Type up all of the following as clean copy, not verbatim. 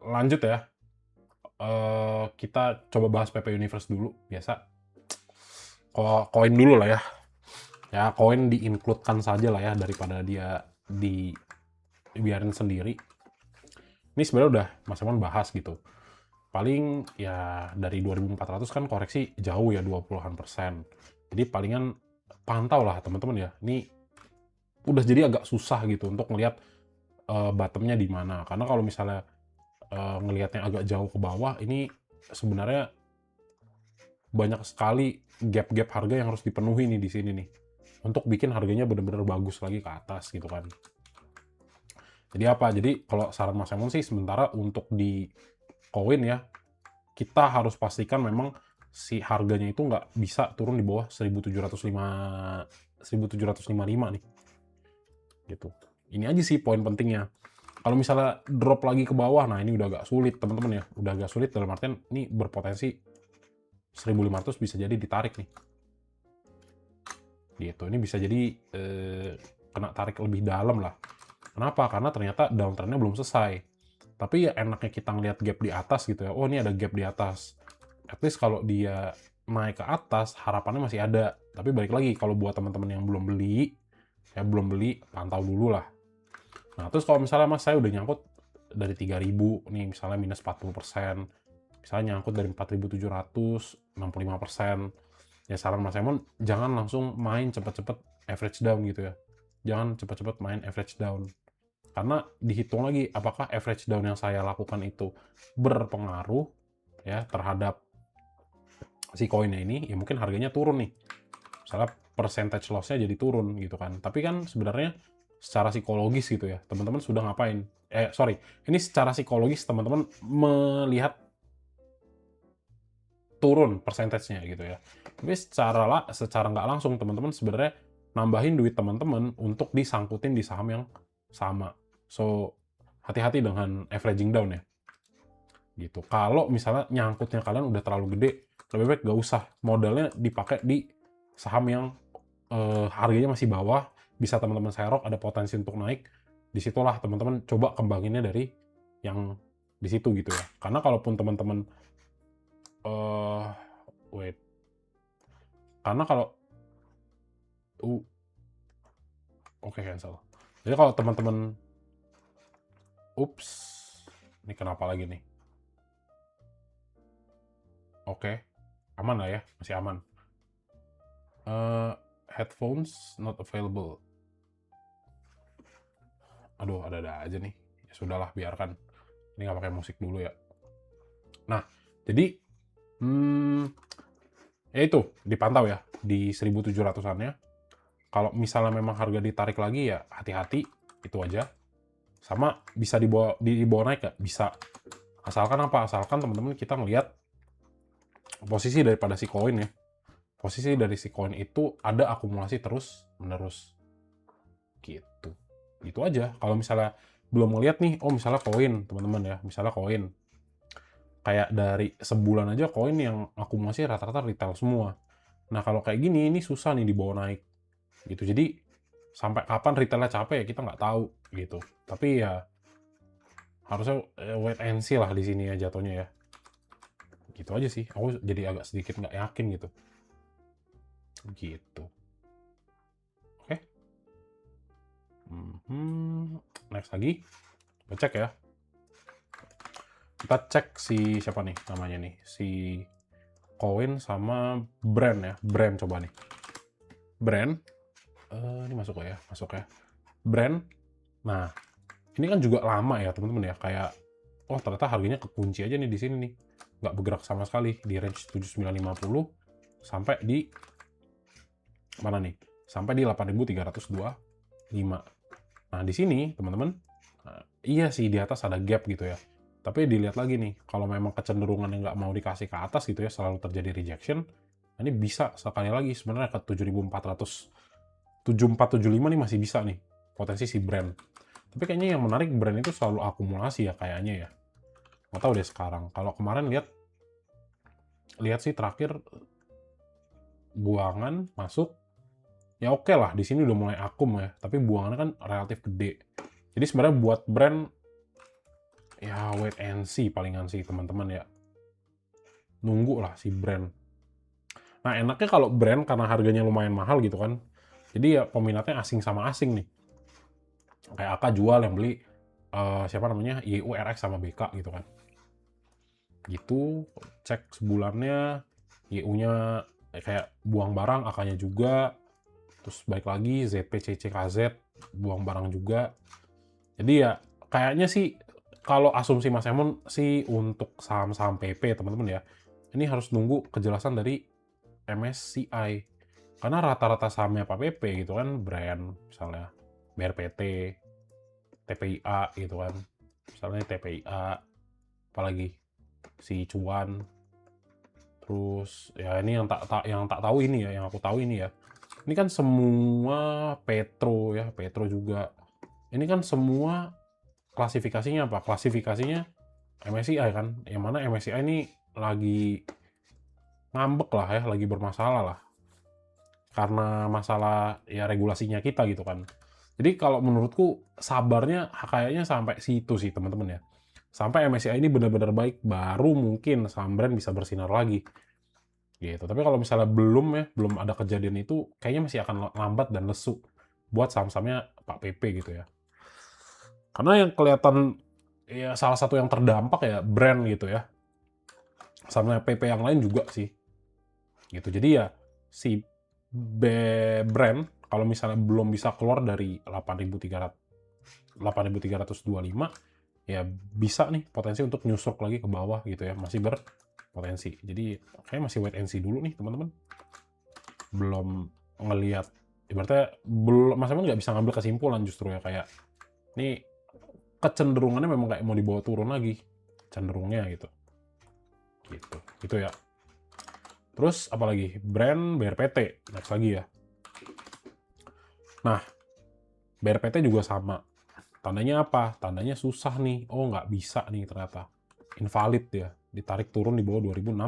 Lanjut ya. Kita coba bahas PP Universe dulu. Biasa. Koin dulu lah ya. Ya, koin di-include-kan saja lah ya, daripada dia dibiarin sendiri. Ini sebenarnya udah Mas Emon bahas gitu. Paling ya dari 2400 kan koreksi jauh ya, 20-an%. Jadi palingan pantau lah teman-teman ya. Ini udah jadi agak susah gitu untuk ngelihat bottomnya di mana. Karena kalau misalnya ngelihatnya agak jauh ke bawah, ini sebenarnya banyak sekali gap-gap harga yang harus dipenuhi nih di sini nih, untuk bikin harganya bener-bener bagus lagi ke atas gitu kan. Jadi apa? Jadi kalau saran Mas Emon sih, sementara untuk di koin ya, kita harus pastikan memang si harganya itu nggak bisa turun di bawah 1755 nih, gitu. Ini aja sih poin pentingnya. Kalau misalnya drop lagi ke bawah, nah ini udah agak sulit teman-teman ya. Udah agak sulit dalam artian ini berpotensi 1500 bisa jadi ditarik nih. Gitu. Ini bisa jadi kena tarik lebih dalam lah. Kenapa? Karena ternyata downtrend-nya belum selesai. Tapi ya enaknya kita ngelihat gap di atas gitu ya. Oh, ini ada gap di atas. At least kalau dia naik ke atas, harapannya masih ada. Tapi balik lagi, kalau buat teman-teman yang belum beli, ya belum beli, pantau dulu lah. Nah, terus kalau misalnya Mas, saya udah nyangkut dari 3000 nih, misalnya minus 40%. Misalnya nyangkut dari 4700, 65%. Ya saran Mas Emon, jangan langsung main cepet-cepet average down gitu ya. Jangan cepet-cepet main average down. Karena dihitung lagi, apakah average down yang saya lakukan itu berpengaruh ya terhadap si koinnya ini, ya mungkin harganya turun nih. Misalnya percentage loss-nya jadi turun gitu kan. Tapi kan sebenarnya secara psikologis gitu ya, teman-teman sudah ngapain? Ini secara psikologis teman-teman melihat turun persentasenya gitu ya. Tapi secara nggak langsung teman-teman sebenarnya nambahin duit teman-teman untuk disangkutin di saham yang sama. So, hati-hati dengan averaging down ya. Gitu. Kalau misalnya nyangkutnya kalian udah terlalu gede, lebih baik nggak usah. Modalnya dipakai di saham yang harganya masih bawah, bisa teman-teman serok, ada potensi untuk naik. Disitulah teman-teman coba kembanginnya dari yang di situ gitu ya. Karena kalaupun teman-teman eh wait. Karena kalau oke, cancel. Jadi kalau teman-teman ups, ini kenapa lagi nih? Oke, aman lah ya, masih aman. Headphones not available. Aduh, ada-ada aja nih. Ya sudahlah, biarkan. Ini nggak pakai musik dulu ya. Nah, jadi ya itu dipantau ya di 1700-annya. Kalau misalnya memang harga ditarik lagi ya hati-hati, itu aja. Sama bisa dibawa naik nggak? Bisa. Asalkan apa? Asalkan teman-teman kita ngelihat posisi daripada si koin ya. Posisi dari si koin itu ada akumulasi terus menerus. Gitu. Gitu aja. Kalau misalnya belum ngeliat nih, oh misalnya koin, teman-teman ya, misalnya koin. Kayak dari sebulan aja koin yang akumulasi rata-rata retail semua. Nah, kalau kayak gini, ini susah nih dibawa naik. Gitu. Jadi, sampai kapan retailnya capek ya kita nggak tahu gitu. Tapi ya harusnya wait and see lah di sini ya jatuhnya ya. Gitu aja sih. Aku jadi agak sedikit nggak yakin gitu. Gitu. Oke. Next lagi. Kita cek ya. Kita cek si siapa nih namanya nih. Si koin sama brand ya. Brand coba nih. Brand. Ini masuk ya? Masuk ya. Brand. Nah, ini kan juga lama ya teman-teman ya. Kayak, oh ternyata harganya kekunci aja nih di sini nih. Nggak bergerak sama sekali. Di range 7950 sampai di mana nih? Sampai di 8325. Nah, di sini teman-teman, iya sih di atas ada gap gitu ya. Tapi dilihat lagi nih, kalau memang kecenderungan yang nggak mau dikasih ke atas gitu ya, selalu terjadi rejection, ini bisa sekali lagi sebenarnya ke 7400, 7475 nih masih bisa nih, potensi si brand. Tapi kayaknya yang menarik brand itu selalu akumulasi ya kayaknya ya. Nggak tahu deh sekarang. Kalau kemarin lihat sih terakhir buangan masuk, ya oke lah di sini udah mulai akum ya. Tapi buangannya kan relatif gede. Jadi sebenarnya buat brand ya wait and see palingan sih teman-teman ya. Nunggu lah si brand. Nah enaknya kalau brand karena harganya lumayan mahal gitu kan. Jadi ya peminatnya asing sama asing nih. Kayak AK jual yang beli siapa namanya YURX sama BK gitu kan. Gitu, cek sebulannya, YU-nya kayak buang barang, AK-nya juga, terus balik lagi ZPCCKZ, buang barang juga. Jadi ya kayaknya sih kalau asumsi Mas Emon sih untuk saham-saham PP teman-teman ya, ini harus nunggu kejelasan dari MSCI. Karena rata-rata sahamnya Pak PP gitu kan, brand misalnya BRPT, TPIA gitu kan. Misalnya TPIA, apalagi si Cuan. Terus ya ini yang tak tahu ini ya, yang aku tahu ini ya. Ini kan semua Petro ya, Petro juga. Ini kan semua klasifikasinya apa? Klasifikasinya MSCI kan. Yang mana MSCI ini lagi ngambek lah ya, lagi bermasalah lah. Karena masalah ya regulasinya kita gitu kan. Jadi kalau menurutku sabarnya kayaknya sampai situ sih teman-teman ya. Sampai MSCI ini benar-benar baik, baru mungkin saham brand bisa bersinar lagi. Gitu. Tapi kalau misalnya belum ya, belum ada kejadian itu, kayaknya masih akan lambat dan lesu buat saham-sahamnya Pak PP gitu ya. Karena yang kelihatan ya salah satu yang terdampak ya brand gitu ya. Sahamnya PP yang lain juga sih. Gitu. Jadi ya si brand kalau misalnya belum bisa keluar dari 8.325 ya bisa nih potensi untuk nyusuk lagi ke bawah gitu ya, masih berpotensi. Jadi kayak masih wait and see dulu nih teman-teman. Belum ngelihat, ibaratnya belum, Mas Emon nggak bisa ngambil kesimpulan justru ya, kayak ini kecenderungannya memang kayak mau dibawa turun lagi cenderungnya gitu ya. Terus apalagi brand BRPT next lagi ya. Nah BRPT juga sama, tandanya apa? Tandanya susah nih, oh nggak bisa nih ternyata, invalid ya, ditarik turun di bawah 2060.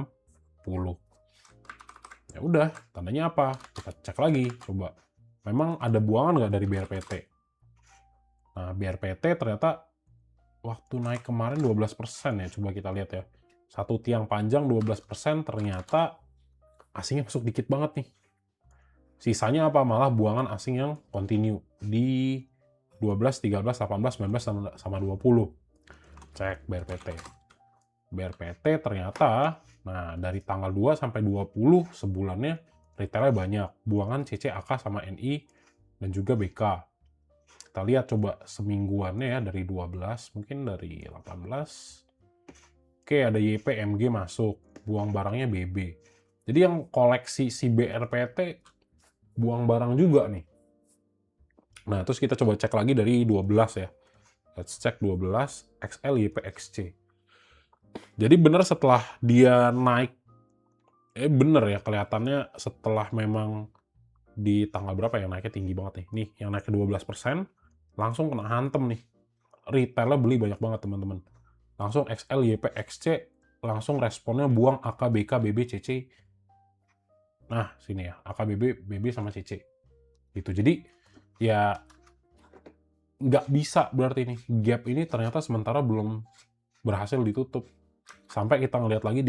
Ya udah, tandanya apa? Kita cek lagi, coba. Memang ada buangan nggak dari BRPT? Nah, BRPT ternyata waktu naik kemarin 12% ya, coba kita lihat ya. Satu tiang panjang 12%, ternyata asingnya masuk dikit banget nih. Sisanya apa? Malah buangan asing yang continue di 12, 13, 18, 19, sama 20. Cek BRPT. BRPT ternyata, nah dari tanggal 2 sampai 20 sebulannya retailnya banyak. Buangan CC, AK, sama NI, dan juga BK. Kita lihat coba semingguannya ya, dari 12, mungkin dari 18. Oke, ada YP, MG masuk. Buang barangnya BB. Jadi yang koleksi si BRPT buang barang juga nih. Nah, terus kita coba cek lagi dari 12 ya. Let's check 12, XL, YP, XC. Jadi bener setelah dia naik, bener ya kelihatannya setelah memang di tanggal berapa yang naiknya tinggi banget nih. Nih, yang naik ke 12%, langsung kena hantem nih. Retailnya beli banyak banget teman-teman. Langsung XL, YP, XC, langsung responnya buang AK, BK, BB, CC. Nah, sini ya, AK, BB, sama CC. Gitu. Jadi, ya nggak bisa berarti nih. Gap ini ternyata sementara belum berhasil ditutup. Sampai kita lihat lagi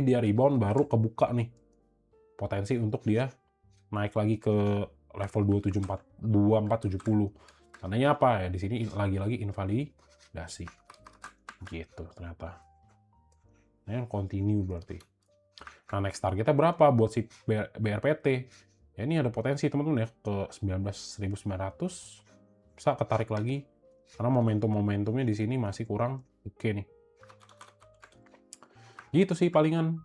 dia rebound, baru kebuka nih potensi untuk dia naik lagi ke level 2470. Tandanya apa ya? Di sini lagi-lagi invalidasi. Gitu ternyata. Nah, yang continue berarti. Nah, next targetnya berapa buat si BRPT? Ya ini ada potensi teman-teman ya ke 19.900. Bisa ketarik lagi karena momentumnya di sini masih kurang oke nih. Gitu sih palingan.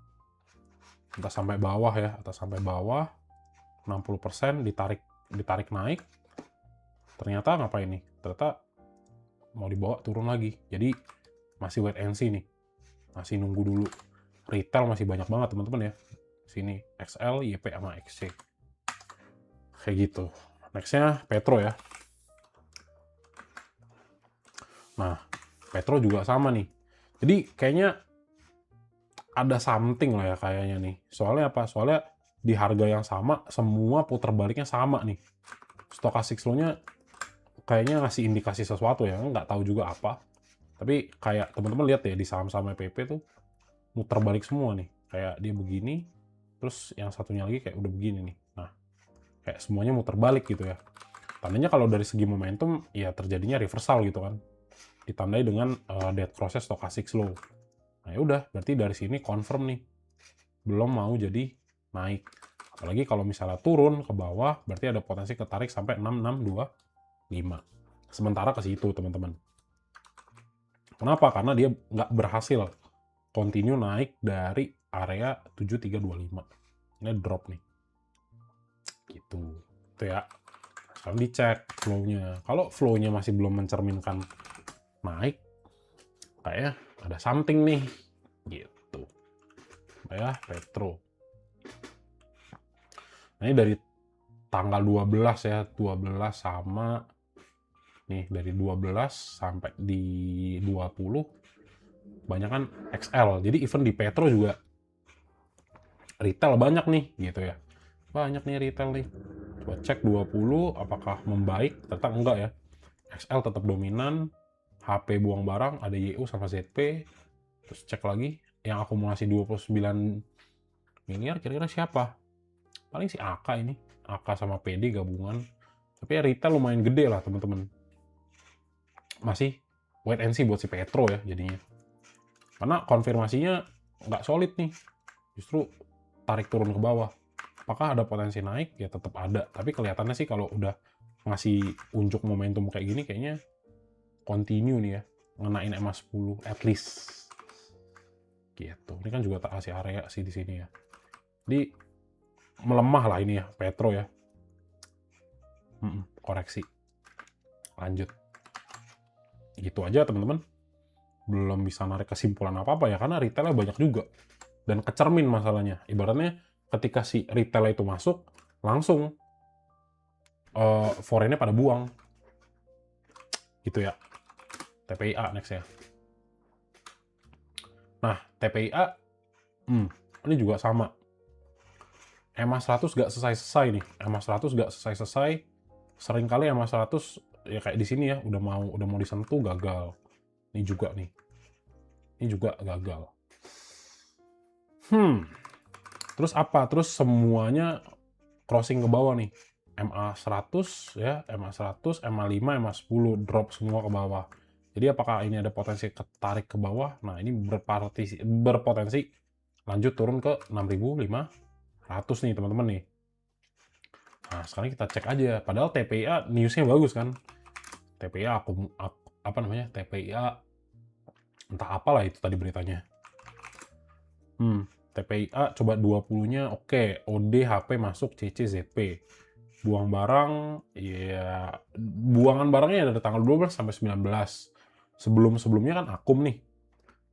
Atas sampai bawah ya, atas sampai bawah 60% ditarik naik. Ternyata ngapain nih? Ternyata mau dibawa turun lagi. Jadi masih wait and see nih. Masih nunggu dulu. Retail masih banyak banget teman-teman ya. Sini XL, YP, sama XC. Kayak gitu. Nextnya Petro ya. Nah, Petro juga sama nih. Jadi kayaknya ada something lah ya kayaknya nih. Soalnya apa? Soalnya di harga yang sama, semua putar baliknya sama nih. Stochastic slow-nya kayaknya ngasih indikasi sesuatu ya. Nggak tahu juga apa. Tapi kayak teman-teman lihat ya di saham-saham EPP tuh muter balik semua nih. Kayak dia begini, terus yang satunya lagi kayak udah begini nih. Nah, kayak semuanya muter balik gitu ya. Tandanya kalau dari segi momentum ya terjadinya reversal gitu kan. Ditandai dengan dead process stochastic slow. Nah, ya udah, berarti dari sini confirm nih. Belum mau jadi naik. Apalagi kalau misalnya turun ke bawah, berarti ada potensi ketarik sampai 6625. Sementara ke situ, teman-teman. Kenapa? Karena dia nggak berhasil continue naik dari area 7325. Ini drop nih. Gitu. Itu ya. Sekarang dicek flow-nya. Kalau flow-nya masih belum mencerminkan naik, kayaknya ada something nih. Gitu. Kayak Petro. Nah, ini dari tanggal 12 ya. 12 sama nih dari 12 sampai di 20 banyak kan XL. Jadi even di Petro juga retail banyak nih gitu ya. Banyak nih retail nih. Coba cek 20 apakah membaik? Ternyata enggak ya. XL tetap dominan. HP buang barang ada YU sama ZP. Terus cek lagi yang akumulasi 29 miliar kira-kira siapa? Paling si AK ini. AK sama PD gabungan. Tapi ya retail lumayan gede lah teman-teman. Masih wait and see buat si Petro ya jadinya. Karena konfirmasinya nggak solid nih. Justru tarik turun ke bawah. Apakah ada potensi naik? Ya tetap ada. Tapi kelihatannya sih kalau udah ngasih unjuk momentum kayak gini kayaknya continue nih ya. Ngenain EMA 10 at least. Gitu. Ini kan juga tak kasih area sih di sini ya. Jadi melemah lah ini ya Petro ya. Koreksi. Lanjut. Gitu aja teman-teman. Belum bisa narik kesimpulan apa-apa ya karena retailnya banyak juga. Dan kecermin masalahnya. Ibaratnya ketika si retail itu masuk, langsung foreignnya pada buang. Gitu ya. TPIA next ya. Nah, TPIA, ini juga sama. EMA 100 gak selesai-selesai nih. EMA 100 gak selesai-selesai. Seringkali EMA 100 ya kayak di sini ya, udah mau disentuh gagal. Ini juga nih. Ini juga gagal. Terus apa? Terus semuanya crossing ke bawah nih. MA 100 ya, MA 100, MA 5, MA 10 drop semua ke bawah. Jadi apakah ini ada potensi ketarik ke bawah? Nah, ini berpotensi lanjut turun ke 6.500 nih, teman-teman nih. Nah, sekarang kita cek aja. Padahal TPIA newsnya bagus kan. TPIA apa namanya? TPIA entah apalah itu tadi beritanya. TPIA coba 20-nya oke. OD HP masuk CC ZP. Buang barang ya buangan barangnya dari tanggal 12 sampai 19. Sebelum-sebelumnya kan akum nih.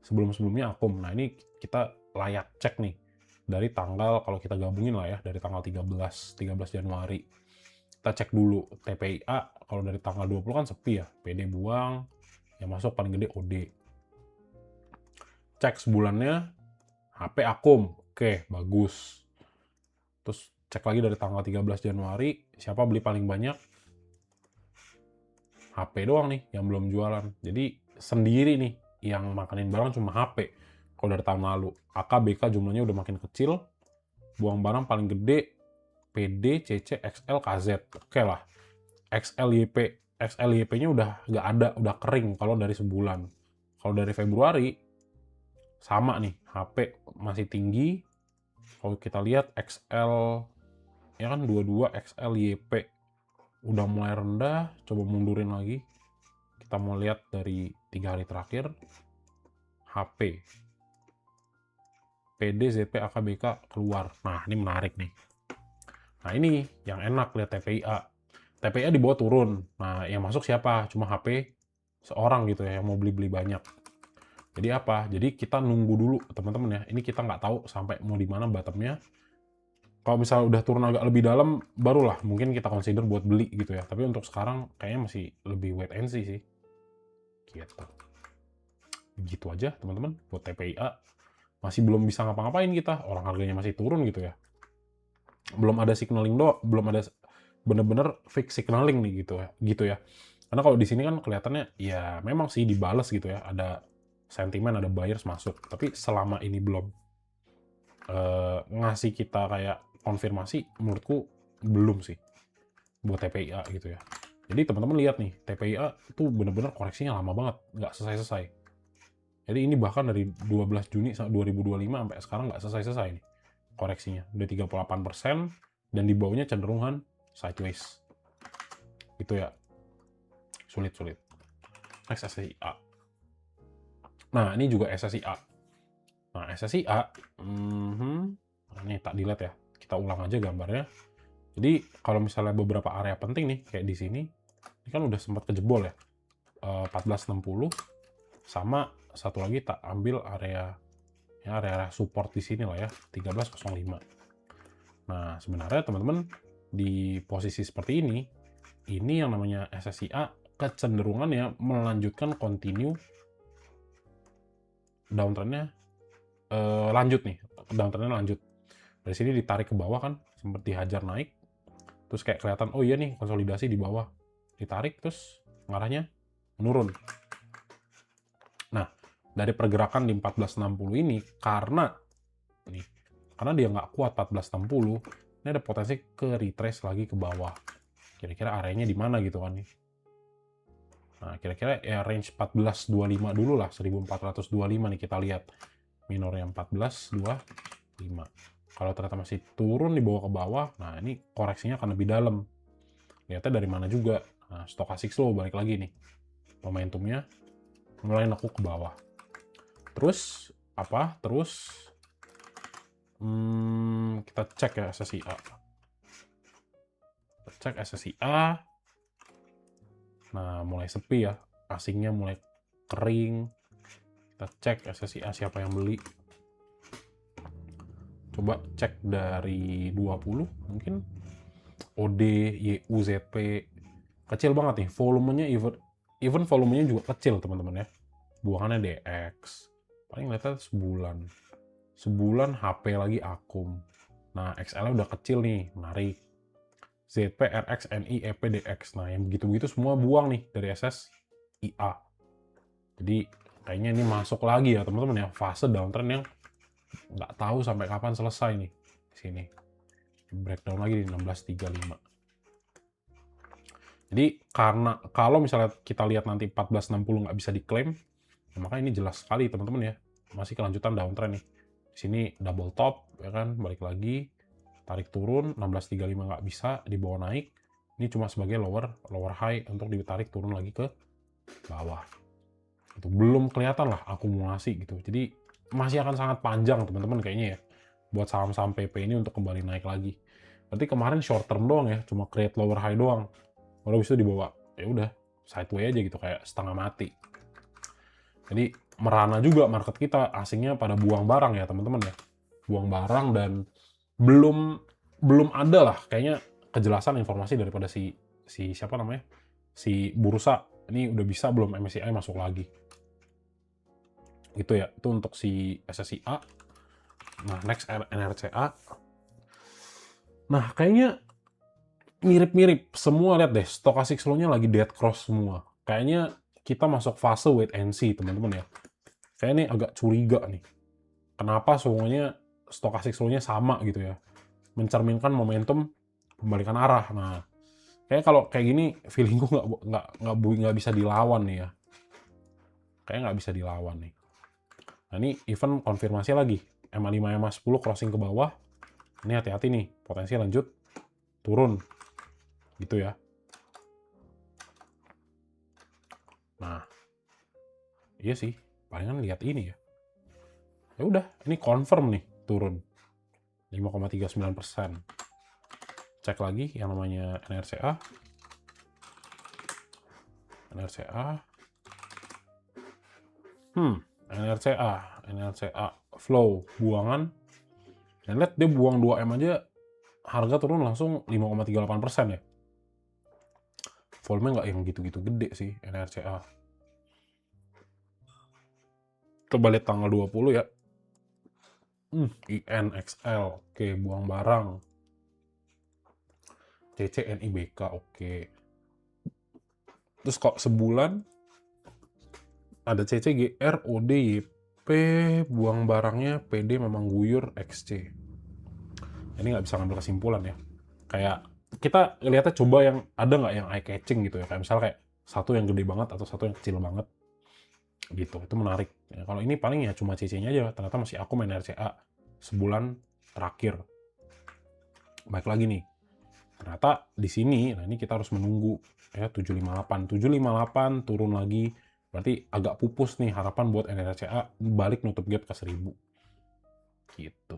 Sebelum-sebelumnya akum. Nah, ini kita layak cek nih. Dari tanggal kalau kita gabungin lah ya dari tanggal 13 Januari. Kita cek dulu TPIA kalau dari tanggal 20 kan sepi ya. PD buang, yang masuk paling gede OD. Cek sebulannya HP akum. Oke, bagus. Terus cek lagi dari tanggal 13 Januari, siapa beli paling banyak? HP doang nih yang belum jualan. Jadi sendiri nih yang makanin barang cuma HP. Kalau dari tahun lalu, AK, BK jumlahnya udah makin kecil. Buang barang paling gede PD, CC, XL, KZ. Oke lah. XL, YP-nya udah nggak ada, udah kering kalau dari sebulan. Kalau dari Februari, sama nih, HP masih tinggi. Kalau kita lihat XL, ya kan 22, XL, YP udah mulai rendah. Coba mundurin lagi. Kita mau lihat dari 3 hari terakhir. HP, PD, ZP, AKBK keluar. Nah, ini menarik nih. Nah, ini yang enak lihat TPIA. TPIA di bawah turun. Nah, yang masuk siapa? Cuma HP seorang gitu ya, yang mau beli-beli banyak. Jadi apa? Jadi kita nunggu dulu, teman-teman ya. Ini kita nggak tahu sampai mau di mana bottomnya. Kalau misalnya udah turun agak lebih dalam, barulah mungkin kita consider buat beli gitu ya. Tapi untuk sekarang kayaknya masih lebih wait and see sih. Gitu. Gitu aja, teman-teman. Buat TPIA. Masih belum bisa ngapa-ngapain kita. Orang harganya masih turun gitu ya. Belum ada signaling belum ada bener-bener fix signaling nih gitu ya. Karena kalau di sini kan kelihatannya ya memang sih dibales gitu ya, ada sentimen, ada buyers masuk. Tapi selama ini belum ngasih kita kayak konfirmasi, menurutku belum sih buat TPIA gitu ya. Jadi teman-teman lihat nih, TPIA itu bener-bener koreksinya lama banget, nggak selesai-selesai. Jadi ini bahkan dari 12 Juni 2025 sampai sekarang nggak selesai-selesai nih koreksinya. Udah 38% dan di bawahnya cenderungan sideways. Gitu ya. Sulit-sulit. Next SSIA. Nah, ini juga SSIA. Nah, SSIA, ini tak dilihat ya. Kita ulang aja gambarnya. Jadi kalau misalnya beberapa area penting nih, kayak di sini, ini kan udah sempat kejebol ya. 1460 sama satu lagi tak ambil area ya, area support di sini lah ya, 1305. Nah, sebenarnya teman-teman di posisi seperti ini yang namanya SSIA kecenderungannya melanjutkan continue downtrendnya, lanjut nih, downtrendnya lanjut. Dari sini ditarik ke bawah kan, sempat dihajar naik, terus kayak kelihatan, oh iya nih konsolidasi di bawah, ditarik terus ngarahnya menurun. Nah, dari pergerakan di 1460 ini, karena dia nggak kuat 1460, ini ada potensi ke retrace lagi ke bawah. Kira-kira areanya di mana gitu kan nih. Nah, kira-kira ya range 1425 dulu lah, 1425 nih kita lihat. Minornya 1425. Kalau ternyata masih turun di bawah ke bawah, nah ini koreksinya akan lebih dalam. Lihatnya dari mana juga. Nah, stochastic slow balik lagi nih. Momentumnya mulai nekuk ke bawah. Terus apa? Terus kita cek ya SSIA. Kita cek SSIA. Nah, mulai sepi ya. Asingnya mulai kering. Kita cek SSIA siapa yang beli. Coba cek dari 20 mungkin. OD, YU, ZP. Kecil banget nih. Volumenya even volumenya juga kecil teman-teman ya. Buangannya DX. Paling lihatnya sebulan. Sebulan HP lagi akum. Nah, XL-nya udah kecil nih. Menarik. ZP, RX, NI, EP, DX. Nah, yang begitu-begitu semua buang nih dari SSIA. Jadi, kayaknya ini masuk lagi ya teman-teman ya. Fase downtrend yang nggak tahu sampai kapan selesai nih. Di sini. Breakdown lagi di 1635. Jadi, karena kalau misalnya kita lihat nanti 1460 nggak bisa diklaim, ya maka ini jelas sekali teman-teman ya. Masih kelanjutan downtrend nih. Di sini double top, ya kan, balik lagi. Tarik turun, 1635 nggak bisa, di bawah naik. Ini cuma sebagai lower high untuk ditarik turun lagi ke bawah. Itu belum kelihatan lah akumulasi gitu. Jadi masih akan sangat panjang teman-teman kayaknya ya. Buat saham-saham PP ini untuk kembali naik lagi. Berarti kemarin short term doang ya, cuma create lower high doang. Lalu bisa dibawa, ya udah sideways aja gitu kayak setengah mati. Jadi merana juga market kita, asingnya pada buang barang ya teman-teman ya. Buang barang dan belum ada lah kayaknya kejelasan informasi daripada si siapa namanya si bursa ini udah bisa belum MSCI masuk lagi gitu ya. Itu untuk si SSIA. Nah, next NRCA. Nah, kayaknya mirip-mirip semua. Lihat deh, stochastic slow-nya lagi dead cross semua. Kayaknya kita masuk fase wait and see teman-teman ya. Kayak ini agak curiga nih, kenapa semuanya stochastic slow-nya sama gitu ya, mencerminkan momentum pembalikan arah. Nah, kayak kalau kayak gini feelingku nggak bisa dilawan nih ya. Kayak nggak bisa dilawan nih. Nah, ini event konfirmasi lagi. MA5 MA10 crossing ke bawah. Ini hati-hati nih, potensi lanjut turun. Gitu ya. Nah, iya sih, palingan lihat ini ya. Ya udah, ini confirm nih turun 5,39%. Cek lagi yang namanya NRCA. NRCA flow buangan. Dan lihat dia buang 2M aja, harga turun langsung 5,38% ya. Volume nggak yang gitu-gitu gede sih NRCA. Coba lihat tanggal 20 ya. INXL, oke, buang barang. CCNIBK, oke. Terus kok sebulan ada CCGR, OD, YP, buang barangnya, PD memang guyur, XC. Ini nggak bisa ngambil kesimpulan ya. Kayak kita lihatnya coba yang ada nggak yang eye catching gitu ya. Kayak misalnya kayak satu yang gede banget atau satu yang kecil banget gitu. Itu menarik. Ya, kalau ini paling ya cuma CC-nya aja. Ternyata masih aku main RCA sebulan terakhir. Baik lagi nih. Ternyata di sini, nah ini kita harus menunggu ya 758. 758 turun lagi. Berarti agak pupus nih harapan buat NRCA balik nutup gap ke 1000. Gitu.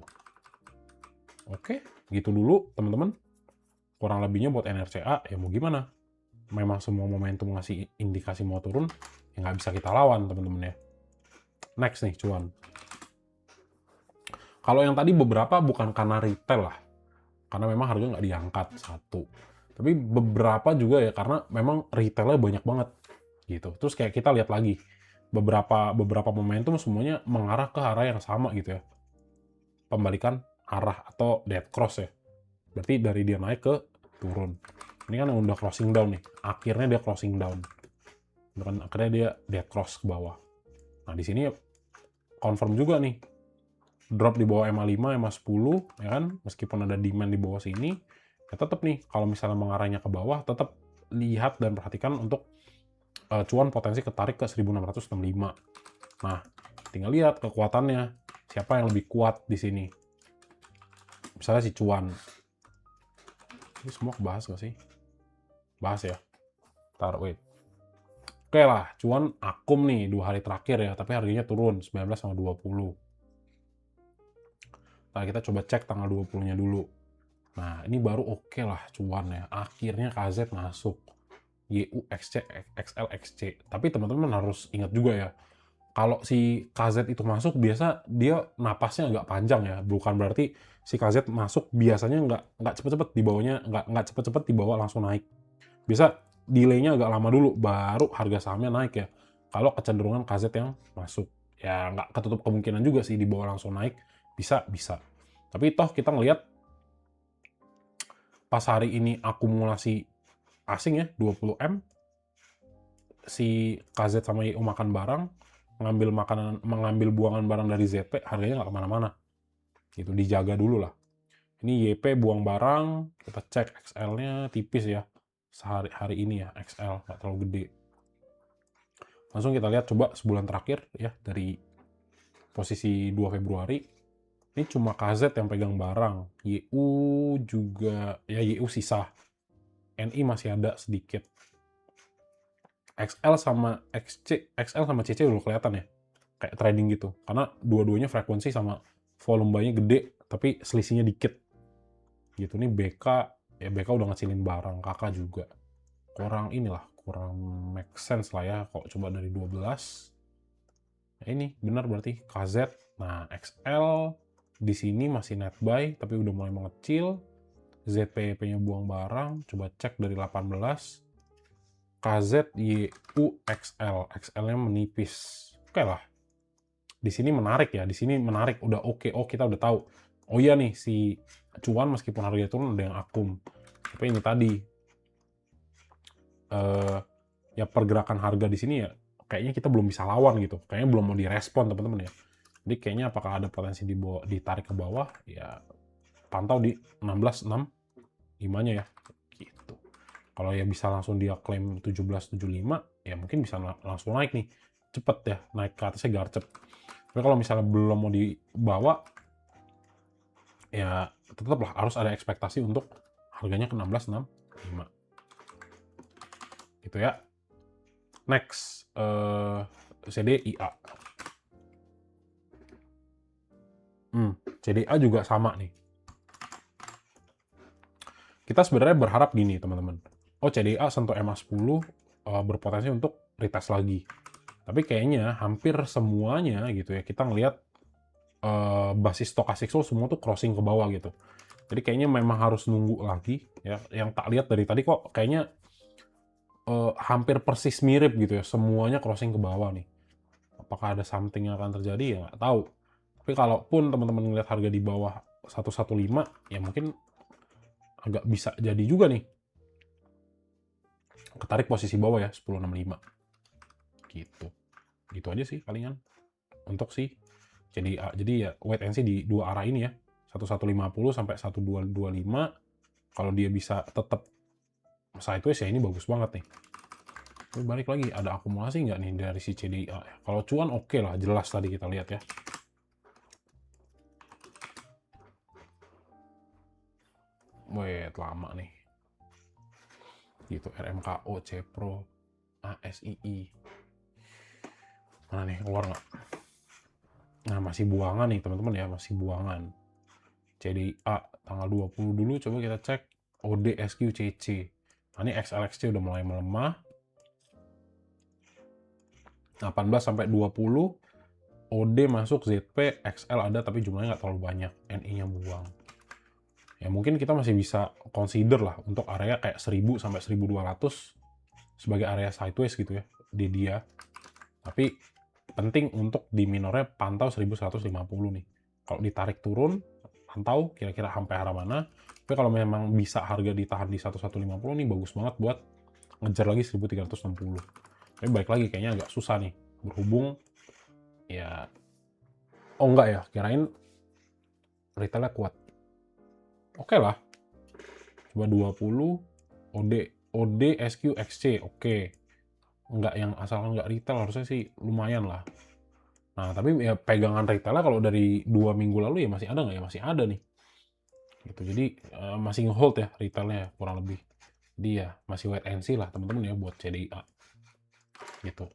Oke, gitu dulu teman-teman. Kurang lebihnya buat NRCA ya mau gimana? Memang semua momentum ngasih indikasi mau turun, ya nggak bisa kita lawan teman-teman ya. Next nih cuan. Kalau yang tadi beberapa bukan karena retail lah, karena memang harganya nggak diangkat satu. Tapi beberapa juga ya karena memang retailnya banyak banget gitu. Terus kayak kita lihat lagi beberapa momentum semuanya mengarah ke arah yang sama gitu ya. Pembalikan arah atau dead cross ya. Berarti dari dia naik ke turun. Ini kan yang udah crossing down nih. Akhirnya dia crossing down. Dan akhirnya dia dead cross ke bawah. Nah, di sini confirm juga nih. Drop di bawah MA5, MA10, ya kan? Meskipun ada demand di bawah sini, ya tetap nih, kalau misalnya mengarahnya ke bawah, tetap lihat dan perhatikan untuk cuan potensi ketarik ke 1665. Nah, tinggal lihat kekuatannya. Siapa yang lebih kuat di sini. Misalnya si cuan. Ini semua kebahas nggak sih? Bahas ya. Taruh, wait. Oke lah, cuan akum nih 2 hari terakhir ya, tapi harganya turun 19 sama 20. Nah, kita coba cek tanggal 20-nya dulu. Nah, ini baru oke lah cuan ya. Akhirnya KZ masuk. YU, XC, XL, XC. Tapi teman-teman harus ingat juga ya, kalau si KZ itu masuk, biasa dia napasnya agak panjang ya. Bukan berarti si KZ masuk biasanya nggak cepet-cepet di bawahnya, nggak cepet-cepet di bawah langsung naik. Bisa delay-nya agak lama dulu, baru harga sahamnya naik ya. Kalau kecenderungan KZ yang masuk. Ya nggak ketutup kemungkinan juga sih di bawah langsung naik. Bisa. Tapi toh kita ngelihat pas hari ini akumulasi asing ya, 20M, si KZ sama YU makan barang, mengambil buangan barang dari ZP, harganya nggak kemana-mana. Gitu, dijaga dulu lah. Ini YP buang barang, kita cek XL-nya tipis ya. Hari ini ya, XL, nggak terlalu gede. Langsung kita lihat coba sebulan terakhir ya, dari posisi 2 Februari. Ini cuma KZ yang pegang barang. YU juga, ya YU sisa. NI masih ada sedikit. XL sama CC udah kelihatan ya. Kayak trading gitu. Karena dua-duanya frekuensi sama volumenya gede, tapi selisihnya dikit. Gitu nih BK, ya BK udah ngecilin barang, kakak juga. Kurang make sense lah ya. Kok coba dari 12. Nah, ini benar berarti KZ. Nah, XL di sini masih net buy, tapi udah mulai mengecil. ZPP-nya buang barang, coba cek dari 18. KZ, YU, XL. XL-nya menipis. Oke lah. Di sini menarik ya. Di sini menarik. Udah oke. Oh, kita udah tahu. Oh iya nih, si cuan meskipun harganya turun ada yang akum. Tapi ini tadi. Ya pergerakan harga di sini ya kayaknya kita belum bisa lawan gitu. Kayaknya belum mau direspon teman-teman ya. Jadi kayaknya apakah ada potensi ditarik ke bawah, ya pantau di 16.65-nya ya. Gitu. Kalau ya bisa langsung dia klaim 17.75, ya mungkin bisa langsung naik nih. Cepet ya, naik ke atasnya garcep. Tapi kalau misalnya belum mau dibawa, ya tetaplah harus ada ekspektasi untuk harganya ke 16.65. Gitu ya. Next, CDIA. CDA juga sama nih. Kita sebenarnya berharap gini teman-teman. Oh, CDA sentuh MA10 berpotensi untuk retest lagi. Tapi kayaknya hampir semuanya gitu ya, kita ngelihat basis stokastik semua tuh crossing ke bawah gitu. Jadi kayaknya memang harus nunggu lagi ya. Yang tak lihat dari tadi kok kayaknya hampir persis mirip gitu ya. Semuanya crossing ke bawah nih. Apakah ada something yang akan terjadi ya nggak tahu. Tapi kalaupun teman-teman ngelihat harga di bawah 115, ya mungkin agak bisa jadi juga nih. ketarik posisi bawah ya 1065 gitu. Gitu aja sih palingan untuk si CDA. Jadi ya wait and see di dua arah ini ya, 1150 sampai 1225. Kalau dia bisa tetap sideways ya ini bagus banget nih. Tapi balik lagi, ada akumulasi nggak nih dari si CDA? Kalau cuan oke lah, jelas tadi kita lihat ya. Wait, lama nih. Gitu, RMKO, Cepro, ASII. Mana nih, keluar nggak? Nah, masih buangan nih teman-teman ya, masih buangan. CDA tanggal 20 dulu, coba kita cek ODSQCC. Nah, ini XLXC udah mulai melemah. 18 sampai 20, OD masuk, ZP, XL ada tapi jumlahnya nggak terlalu banyak, NI-nya buang. Ya mungkin kita masih bisa consider lah untuk area kayak 1000 sampai 1200 sebagai area sideways gitu ya di dia. Tapi penting untuk di minornya pantau 1150 nih. Kalau ditarik turun, pantau kira-kira sampai arah mana. Tapi kalau memang bisa harga ditahan di 1150 nih bagus banget buat ngejar lagi 1360. Tapi balik lagi kayaknya agak susah nih berhubung ya. Oh enggak ya, kirain retailnya kuat. Oke lah. Coba 20 OD SQ XC oke. Enggak yang asalkan nggak retail harusnya sih lumayan lah. Nah, tapi ya pegangan retailnya kalau dari 2 minggu lalu ya masih ada nggak ya? Masih ada nih. Gitu. Jadi masih nge-hold ya retailnya kurang lebih. Dia masih wait and see lah teman-teman ya buat CDA. Gitu.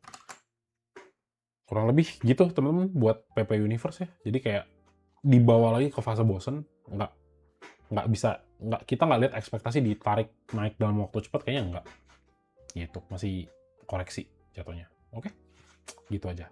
Kurang lebih gitu teman-teman buat PP Universe ya. Jadi kayak dibawa lagi ke fase bosen, nggak bisa, kita nggak lihat ekspektasi ditarik naik dalam waktu cepat, kayaknya nggak gitu, masih koreksi jatuhnya. Oke, gitu aja.